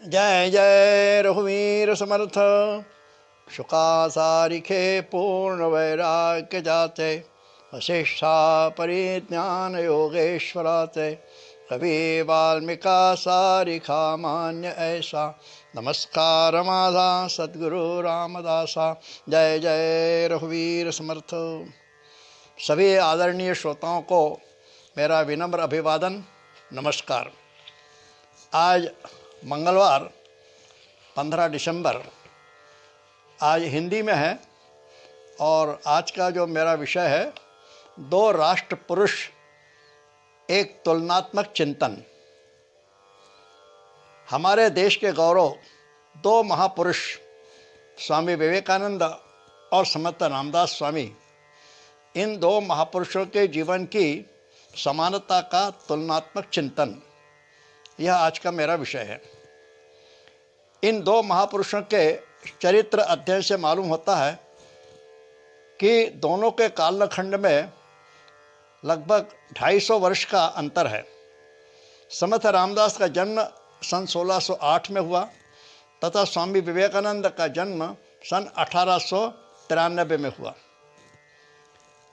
जय जय रघुवीर समर्थ। शुका सारिखे पूर्ण वैराग्य जाते, वशिष्ठा परिज्ञान योगेश्वराते। कवि वाल्मीका सारिखा मान्य ऐसा, नमस्कार माधा सद्गुरु रामदासा। जय जय रघुवीर समर्थ। सभी आदरणीय श्रोताओं को मेरा विनम्र अभिवादन, नमस्कार। आज मंगलवार 15 दिसंबर, आज हिंदी में है और आज का जो मेरा विषय है, दो राष्ट्र पुरुष एक तुलनात्मक चिंतन। हमारे देश के गौरव दो महापुरुष स्वामी विवेकानंद और समर्थ रामदास स्वामी, इन दो महापुरुषों के जीवन की समानता का तुलनात्मक चिंतन, यह आज का मेरा विषय है। इन दो महापुरुषों के चरित्र अध्ययन से मालूम होता है कि दोनों के कालखंड में लगभग 250 वर्ष का अंतर है। समर्थ रामदास का जन्म सन 1608 में हुआ तथा स्वामी विवेकानंद का जन्म सन 1893 में हुआ।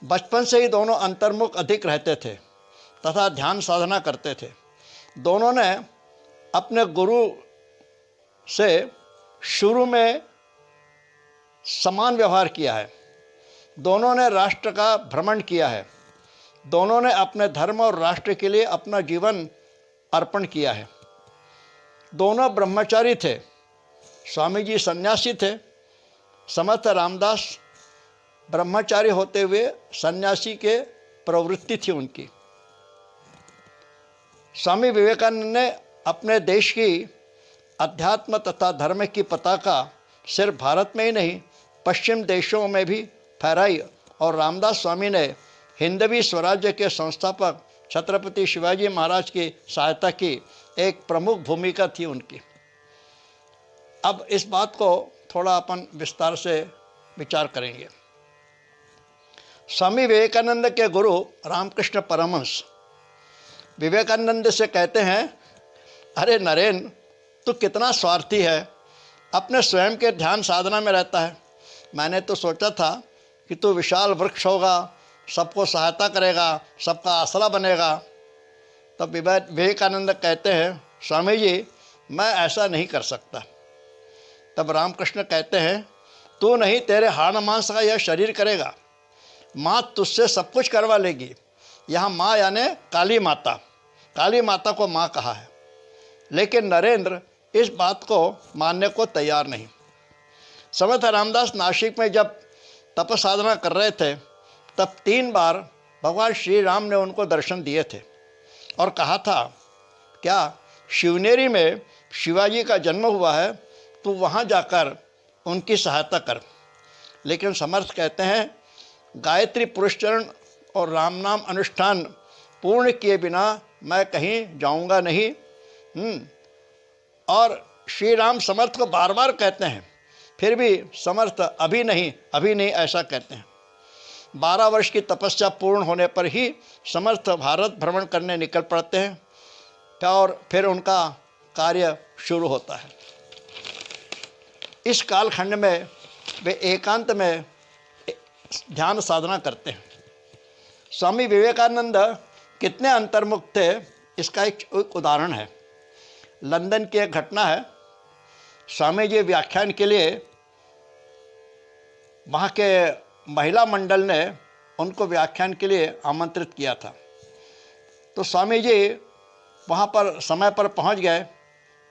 बचपन से ही दोनों अंतर्मुख अधिक रहते थे तथा ध्यान साधना करते थे। दोनों ने अपने गुरु से शुरू में समान व्यवहार किया है। दोनों ने राष्ट्र का भ्रमण किया है। दोनों ने अपने धर्म और राष्ट्र के लिए अपना जीवन अर्पण किया है। दोनों ब्रह्मचारी थे। स्वामी जी सन्यासी थे। समर्थ रामदास ब्रह्मचारी होते हुए सन्यासी के प्रवृत्ति थी उनकी। स्वामी विवेकानंद ने अपने देश की अध्यात्म तथा धर्म की पताका सिर्फ भारत में ही नहीं, पश्चिम देशों में भी फहराई और रामदास स्वामी ने हिंदवी स्वराज्य के संस्थापक छत्रपति शिवाजी महाराज की सहायता की। एक प्रमुख भूमिका थी उनकी। अब इस बात को थोड़ा अपन विस्तार से विचार करेंगे। स्वामी विवेकानंद के गुरु रामकृष्ण परमहंस विवेकानंद से कहते हैं, अरे नरेन, तू कितना स्वार्थी है, अपने स्वयं के ध्यान साधना में रहता है। मैंने तो सोचा था कि तू विशाल वृक्ष होगा, सबको सहायता करेगा, सबका आसरा बनेगा। तब विवेकानंद कहते हैं, स्वामी जी, मैं ऐसा नहीं कर सकता। तब रामकृष्ण कहते हैं, तू नहीं, तेरे हाड़ मांस का यह शरीर करेगा। माँ तुझसे सब कुछ करवा लेगी। यहाँ माँ यानी काली माता, काली माता को माँ कहा है। लेकिन नरेंद्र इस बात को मानने को तैयार नहीं। समर्थ रामदास नासिक में जब तप साधना कर रहे थे, तब 3 बार भगवान श्री राम ने उनको दर्शन दिए थे और कहा था, क्या शिवनेरी में शिवाजी का जन्म हुआ है, तू वहाँ जाकर उनकी सहायता कर। लेकिन समर्थ कहते हैं, गायत्री पुरुषचरण और राम नाम अनुष्ठान पूर्ण किए बिना मैं कहीं जाऊंगा नहीं। और श्री राम समर्थ को बार बार कहते हैं, फिर भी समर्थ अभी नहीं ऐसा कहते हैं। 12 वर्ष की तपस्या पूर्ण होने पर ही समर्थ भारत भ्रमण करने निकल पड़ते हैं और फिर उनका कार्य शुरू होता है। इस कालखंड में वे एकांत में ध्यान साधना करते हैं। स्वामी विवेकानंद कितने अंतर्मुख थे, इसका एक उदाहरण है। लंदन की एक घटना है। स्वामी जी व्याख्यान के लिए वहाँ के महिला मंडल ने उनको व्याख्यान के लिए आमंत्रित किया था। तो स्वामी जी वहाँ पर समय पर पहुँच गए,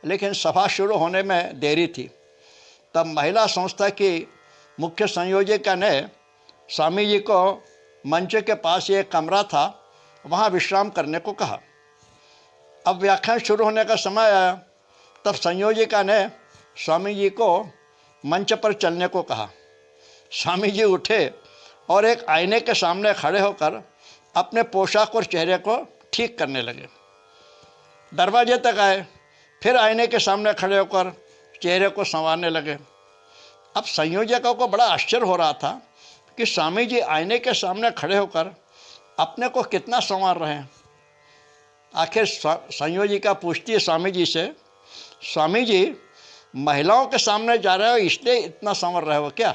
लेकिन सभा शुरू होने में देरी थी। तब महिला संस्था की मुख्य संयोजिका ने स्वामी जी को मंच के पास एक कमरा था, वहाँ विश्राम करने को कहा। अब व्याख्यान शुरू होने का समय आया, तब संयोजिका ने स्वामी जी को मंच पर चलने को कहा। स्वामी जी उठे और एक आईने के सामने खड़े होकर अपने पोशाक और चेहरे को ठीक करने लगे। दरवाजे तक आए, फिर आईने के सामने खड़े होकर चेहरे को संवारने लगे। अब संयोजकों को बड़ा आश्चर्य हो रहा था कि स्वामी जी आईने के सामने खड़े होकर अपने को कितना संवार रहे हैं। आखिर संयोजिका पूछती है स्वामी जी से, स्वामी जी महिलाओं के सामने जा रहे हो इसलिए इतना संवर रहे हो क्या?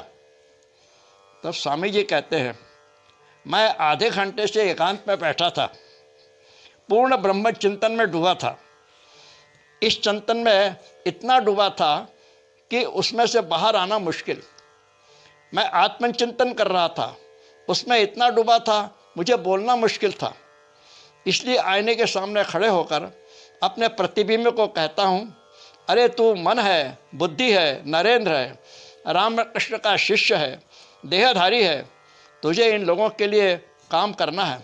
तो स्वामी जी कहते हैं, मैं आधे घंटे से एकांत में बैठा था, पूर्ण ब्रह्म चिंतन में डूबा था। इस चिंतन में इतना डूबा था कि उसमें से बाहर आना मुश्किल। मैं आत्मचिंतन कर रहा था, उसमें इतना डूबा था, मुझे बोलना मुश्किल था। इसलिए आईने के सामने खड़े होकर अपने प्रतिबिंब को कहता हूँ, अरे तू मन है, बुद्धि है, नरेंद्र है, राम कृष्ण का शिष्य है, देहधारी है, तुझे इन लोगों के लिए काम करना है।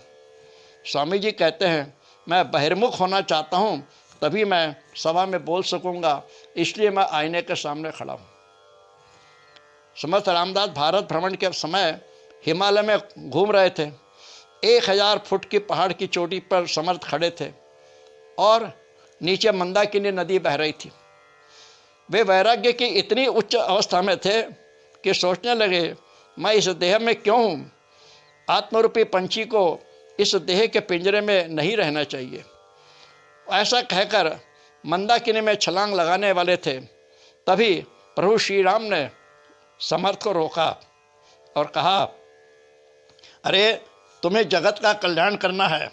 स्वामी जी कहते हैं, मैं बहिर्मुख होना चाहता हूँ, तभी मैं सभा में बोल सकूँगा, इसलिए मैं आईने के सामने खड़ा हूँ। समर्थ रामदास भारत भ्रमण के समय हिमालय में घूम रहे थे। 1000 फुट की पहाड़ की चोटी पर समर्थ खड़े थे और नीचे मंदाकिनी नदी बह रही थी। वे वैराग्य की इतनी उच्च अवस्था में थे कि सोचने लगे, मैं इस देह में क्यों हूँ? आत्मरूपी पंछी को इस देह के पिंजरे में नहीं रहना चाहिए। ऐसा कहकर मंदाकिनी में छलांग लगाने वाले थे, तभी प्रभु श्री राम ने समर्थ को रोका और कहा, अरे तुम्हें जगत का कल्याण करना है,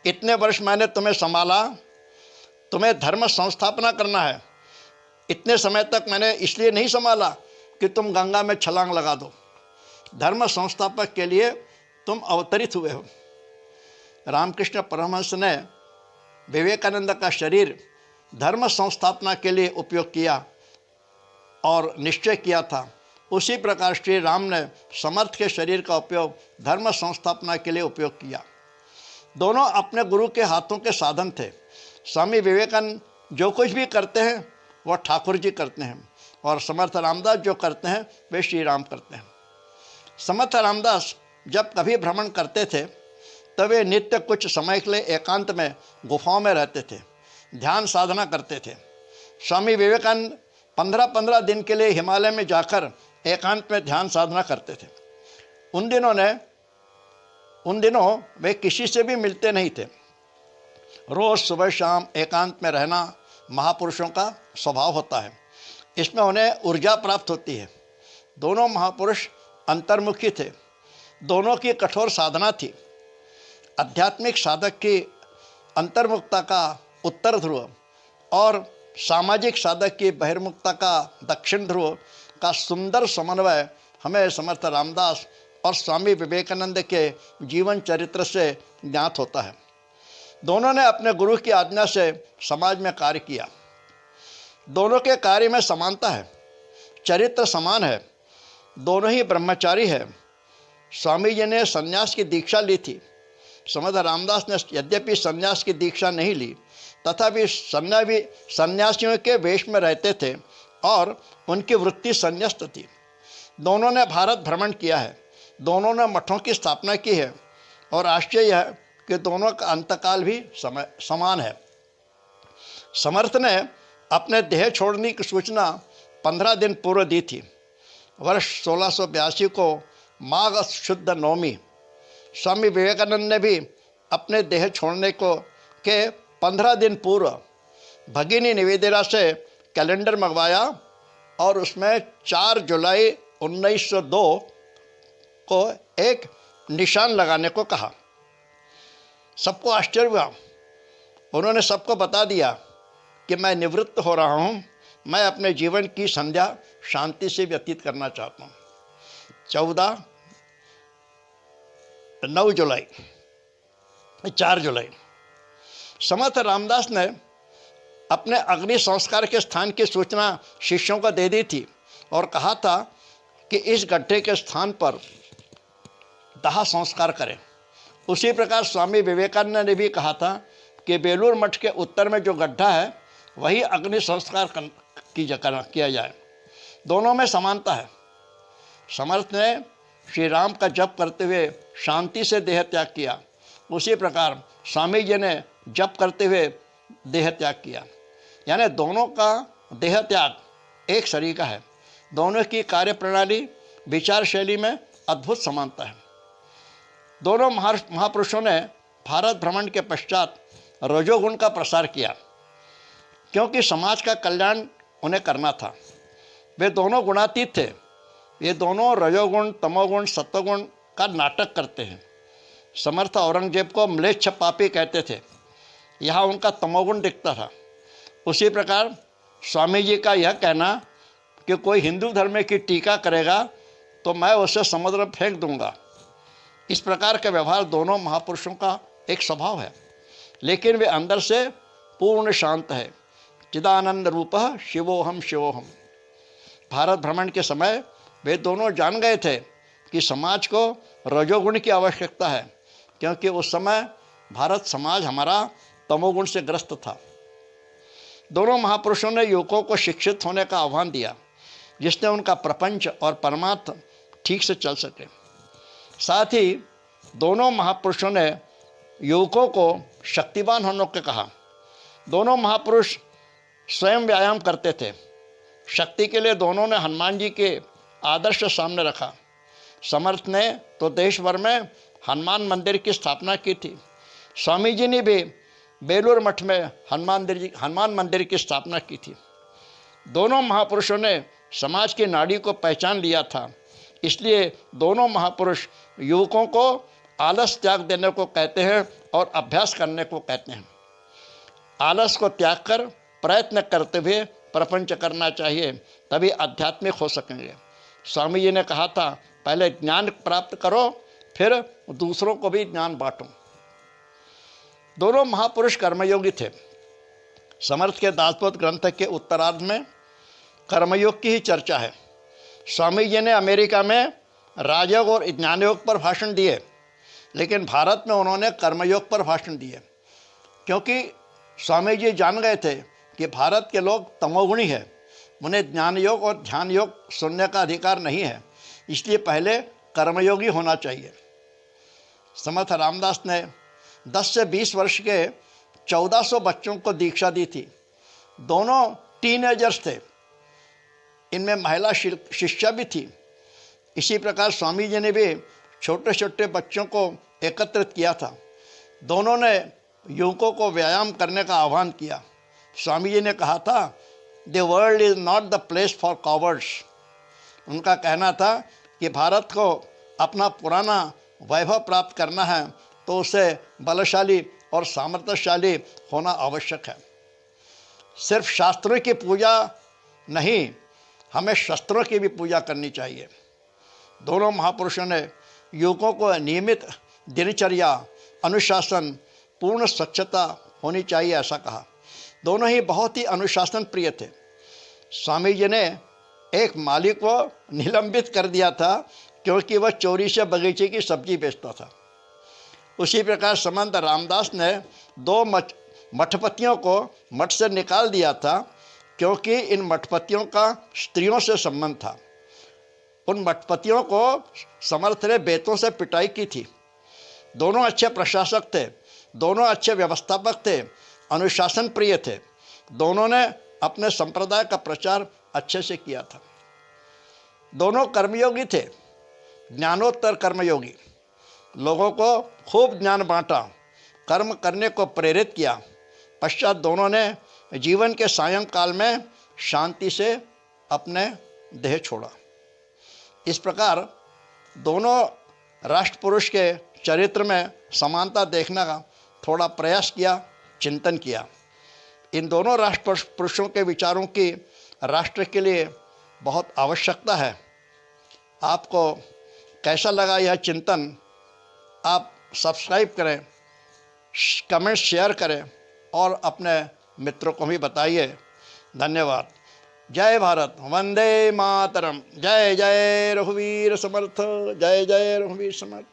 इतने वर्ष मैंने तुम्हें संभाला, तुम्हें धर्म संस्थापना करना है। इतने समय तक मैंने इसलिए नहीं संभाला कि तुम गंगा में छलांग लगा दो। धर्म संस्थापक के लिए तुम अवतरित हुए हो। रामकृष्ण परमहंस ने विवेकानंद का शरीर धर्म संस्थापना के लिए उपयोग किया और निश्चय किया था। उसी प्रकार श्री राम ने समर्थ के शरीर का उपयोग धर्म संस्थापना के लिए उपयोग किया। दोनों अपने गुरु के हाथों के साधन थे। स्वामी विवेकानंद जो कुछ भी करते हैं वह ठाकुर जी करते हैं, और समर्थ रामदास जो करते हैं वे श्री राम करते हैं। समर्थ रामदास जब कभी भ्रमण करते थे तब वे नित्य कुछ समय के लिए एकांत में गुफाओं में रहते थे, ध्यान साधना करते थे। स्वामी विवेकानंद 15-15 दिन के लिए हिमालय में जाकर एकांत में ध्यान साधना करते थे। उन दिनों वे किसी से भी मिलते नहीं थे। रोज़ सुबह शाम एकांत में रहना महापुरुषों का स्वभाव होता है, इसमें उन्हें ऊर्जा प्राप्त होती है। दोनों महापुरुष अंतर्मुखी थे, दोनों की कठोर साधना थी। आध्यात्मिक साधक की अंतर्मुखता का उत्तर ध्रुव और सामाजिक साधक की बहिर्मुखता का दक्षिण ध्रुव का सुंदर समन्वय हमें समर्थ रामदास और स्वामी विवेकानंद के जीवन चरित्र से ज्ञात होता है। दोनों ने अपने गुरु की आज्ञा से समाज में कार्य किया। दोनों के कार्य में समानता है, चरित्र समान है, दोनों ही ब्रह्मचारी है। स्वामी जी ने संन्यास की दीक्षा ली थी। समर्थ रामदास ने यद्यपि संन्यास की दीक्षा नहीं ली, तथापि सन्यासियों के वेश में रहते थे और उनकी वृत्ति संन्यस्त थी। दोनों ने भारत भ्रमण किया है, दोनों ने मठों की स्थापना की है, और आश्चर्य है कि दोनों का अंतकाल भी समान है। समर्थ ने अपने देह छोड़ने की सूचना 15 दिन पूर्व दी थी। वर्ष 1682 को माघ शुद्ध नवमी स्वामी विवेकानंद ने भी अपने देह छोड़ने को के 15 दिन पूर्व भगिनी निवेदिता से कैलेंडर मंगवाया और उसमें 4 जुलाई 1902 को एक निशान लगाने को कहा। सबको आश्चर्य हुआ। उन्होंने सबको बता दिया कि मैं निवृत्त हो रहा हूँ, मैं अपने जीवन की संध्या शांति से व्यतीत करना चाहता हूँ। 4 जुलाई समर्थ रामदास ने अपने अग्नि संस्कार के स्थान की सूचना शिष्यों को दे दी थी और कहा था कि इस गड्ढे के स्थान पर दाह संस्कार करें। उसी प्रकार स्वामी विवेकानंद ने भी कहा था कि बेलूर मठ के उत्तर में जो गड्ढा है वही अग्नि संस्कार किया जाए। दोनों में समानता है। समर्थ ने श्री राम का जप करते हुए शांति से देह त्याग किया, उसी प्रकार स्वामी जी ने जप करते हुए देह त्याग किया। यानी दोनों का देह त्याग एक सरीका है। दोनों की कार्य प्रणाली विचार शैली में अद्भुत समानता है। दोनों महापुरुषों ने भारत भ्रमण के पश्चात रजोगुण का प्रसार किया। क्योंकि समाज का कल्याण उन्हें करना था। वे दोनों गुणातीत थे। ये दोनों रजोगुण, तमोगुण, सत्वगुण का नाटक करते हैं। समर्थ औरंगजेब को म्लेच्छ पापी कहते थे, यहाँ उनका तमोगुण दिखता था। उसी प्रकार स्वामी जी का यह कहना कि कोई हिंदू धर्म की टीका करेगा तो मैं उसे समुद्र में फेंक दूंगा, इस प्रकार का व्यवहार दोनों महापुरुषों का एक स्वभाव है। लेकिन वे अंदर से पूर्ण शांत है। चिदानंद रूपः शिवोहम शिवोहम। भारत भ्रमण के समय वे दोनों जान गए थे कि समाज को रजोगुण की आवश्यकता है, क्योंकि उस समय भारत समाज हमारा तमोगुण से ग्रस्त था। दोनों महापुरुषों ने युवकों को शिक्षित होने का आह्वान दिया, जिससे उनका प्रपंच और परमार्थ ठीक से चल सके। साथ ही दोनों महापुरुषों ने युवकों को शक्तिवान होने को कहा। दोनों महापुरुष स्वयं व्यायाम करते थे। शक्ति के लिए दोनों ने हनुमान जी के आदर्श सामने रखा। समर्थ ने तो देश भर में हनुमान मंदिर की स्थापना की थी। स्वामी जी ने भी बेलूर मठ में हनुमान मंदिर की स्थापना की थी। दोनों महापुरुषों ने समाज की नाड़ी को पहचान लिया था। इसलिए दोनों महापुरुष युवकों को आलस त्याग देने को कहते हैं और अभ्यास करने को कहते हैं। आलस को त्याग कर प्रयत्न करते हुए प्रपंच करना चाहिए, तभी आध्यात्मिक हो सकेंगे। स्वामी जी ने कहा था, पहले ज्ञान प्राप्त करो, फिर दूसरों को भी ज्ञान बांटो। दोनों महापुरुष कर्मयोगी थे। समर्थ के दासबोध ग्रंथ के उत्तरार्ध में कर्मयोग की ही चर्चा है। स्वामी जी ने अमेरिका में राजयोग और ज्ञानयोग पर भाषण दिए, लेकिन भारत में उन्होंने कर्मयोग पर भाषण दिए, क्योंकि स्वामी जी जान गए थे कि भारत के लोग तमोगुणी है, उन्हें ज्ञान योग और ध्यान योग सुनने का अधिकार नहीं है। इसलिए पहले कर्मयोगी होना चाहिए। समर्थ रामदास ने 10 से 20 वर्ष के 1400 बच्चों को दीक्षा दी थी। दोनों टीनेजर्स थे। इनमें महिला शिष्या भी थी। इसी प्रकार स्वामी जी ने भी छोटे छोटे बच्चों को एकत्रित किया था। दोनों ने युवकों को व्यायाम करने का आह्वान किया। स्वामी जी ने कहा था, the world is not the place for cowards. उनका कहना था कि भारत को अपना पुराना वैभव प्राप्त करना है तो उसे बलशाली और सामर्थ्यशाली होना आवश्यक है। सिर्फ शास्त्रों की पूजा नहीं, हमें शस्त्रों की भी पूजा करनी चाहिए। दोनों महापुरुषों ने युवकों को नियमित दिनचर्या, अनुशासन, पूर्ण स्वच्छता होनी चाहिए ऐसा कहा। दोनों ही बहुत ही अनुशासन प्रिय थे। स्वामी जी ने एक माली को निलंबित कर दिया था क्योंकि वह चोरी से बगीचे की सब्जी बेचता था। उसी प्रकार समंत रामदास ने 2 मठपतियों को मठ से निकाल दिया था क्योंकि इन मठपतियों का स्त्रियों से संबंध था। उन मठपतियों को समर्थ ने बेतों से पिटाई की थी। दोनों अच्छे प्रशासक थे, दोनों अच्छे व्यवस्थापक थे, अनुशासन प्रिय थे। दोनों ने अपने संप्रदाय का प्रचार अच्छे से किया था। दोनों कर्मयोगी थे, ज्ञानोत्तर कर्मयोगी। लोगों को खूब ज्ञान बांटा, कर्म करने को प्रेरित किया। पश्चात दोनों ने जीवन के सायंकाल में शांति से अपने देह छोड़ा। इस प्रकार दोनों राष्ट्रपुरुष के चरित्र में समानता देखने का थोड़ा प्रयास किया, चिंतन किया। इन दोनों राष्ट्रपुरुषों के विचारों की राष्ट्र के लिए बहुत आवश्यकता है। आपको कैसा लगा यह चिंतन? आप सब्सक्राइब करें, कमेंट शेयर करें और अपने मित्रों को भी बताइए। धन्यवाद। जय भारत, वंदे मातरम। जय जय रघुवीर समर्थ, जय जय रघुवीर समर्थ।